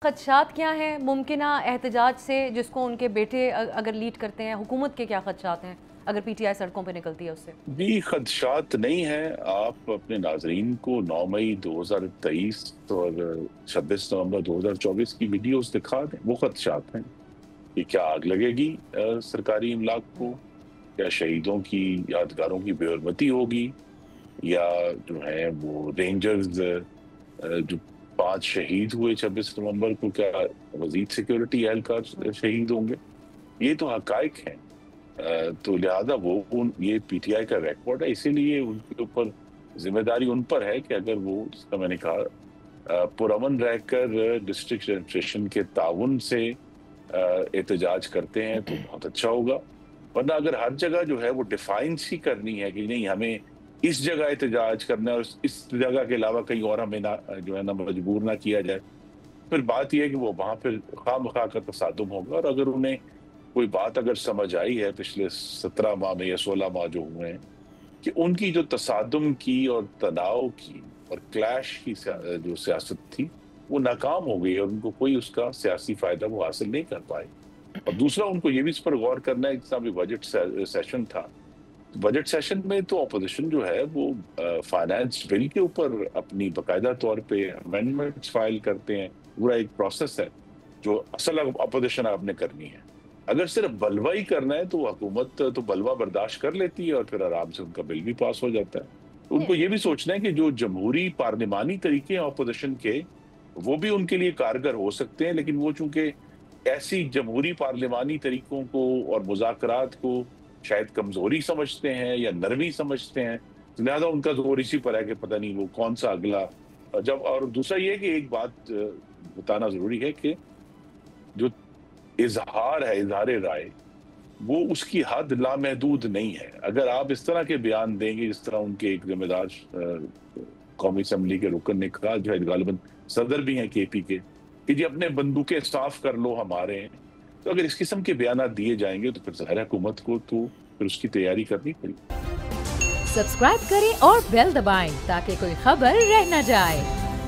خدشات کیا ہیں ممکنہ احتجاج سے جس کو ان کے بیٹے اگر لیڈ کرتے ہیں؟ حکومت کے کیا خدشات ہیں اگر پی ٹی آئی سڑکوں پہ نکلتی ہے اس سے؟ بھی خدشات نہیں ہیں. آپ اپنے ناظرین کو 9 مئی 2023 اور 26 نومبر 2024 کی ویڈیوز دکھا دیں. وہ خدشات ہیں کہ کیا آگ لگے گی سرکاری املاک کو، کیا شہیدوں کی یادگاروں کی بے حرمتی ہوگی، یا جو ہے وہ رینجرز جو 5 شہید ہوئے 26 نومبر کو، کیا مزید سیکیورٹی اہلکار شہید ہوں گے. یہ تو حقائق ہیں. تو لہذا یہ پی ٹی آئی کا ریکارڈ ہے، اسی لیے ان کے اوپر ذمہ داری ان پر ہے کہ اگر وہ، جس کا میں نے کہا، پرامن رہ کر ڈسٹرکٹ ایڈمنسٹریشن کے تعاون سے احتجاج کرتے ہیں تو بہت اچھا ہوگا. ورنہ اگر ہر جگہ جو ہے وہ ڈیفائنس ہی کرنی ہے کہ نہیں ہمیں اس جگہ احتجاج کرنا ہے اور اس جگہ کے علاوہ کہیں اور ہمیں جو ہے نا مجبور نہ کیا جائے، پھر بات یہ ہے کہ وہ وہاں پھر خواہ مخواہ کا تصادم ہوگا. اور اگر انہیں کوئی بات اگر سمجھ آئی ہے پچھلے 17 ماہ میں یا 16 ماہ جو ہوئے ہیں کہ ان کی جو تصادم کی اور تناؤ کی اور کلیش کی جو سیاست تھی وہ ناکام ہو گئی اور ان کو کوئی اس کا سیاسی فائدہ وہ حاصل نہیں کر پائے. اور دوسرا ان کو یہ بھی اس پر غور کرنا ہے، جس طرح بھی بجٹ سیشن تھا، بجٹ سیشن میں تو اپوزیشن جو ہے وہ فائنانس بل کے اوپر اپنی باقاعدہ طور پہ امینڈمنٹس فائل کرتے ہیں. پورا ایک پروسیس ہے جو اصل اپوزیشن آپ نے کرنی ہے. اگر صرف بلوا ہی کرنا ہے تو حکومت تو بلوا برداشت کر لیتی ہے اور پھر آرام سے ان کا بل بھی پاس ہو جاتا ہے. ان کو یہ بھی سوچنا ہے کہ جو جمہوری پارلیمانی طریقے ہیں اپوزیشن کے، وہ بھی ان کے لیے کارگر ہو سکتے ہیں، لیکن وہ چونکہ ایسی جمہوری پارلیمانی طریقوں کو اور مذاکرات کو شاید کمزوری سمجھتے ہیں یا نرمی سمجھتے ہیں، لہٰذا ان کا زور اسی پر ہے کہ پتہ نہیں وہ کون سا اگلا اور دوسرا یہ کہ ایک بات بتانا ضروری ہے کہ جو اظہار ہے، اظہار رائے، وہ اس کی حد لامحدود نہیں ہے. اگر آپ اس طرح کے بیان دیں گے جس طرح ان کے ایک ذمہ دار قومی اسمبلی کے رکن نے کہا، جو ہے غالباً صدر بھی ہیں کے پی کے، کہ جی اپنے بندوقیں صاف کر لو ہمارے ہیں، تو اگر اس قسم کے بیانات دیے جائیں گے تو پھر ظاہر حکومت کو تو پھر اس کی تیاری کرنی پڑے. سبسکرائب کریں اور بیل دبائیں تاکہ کوئی خبر رہ نہ جائے.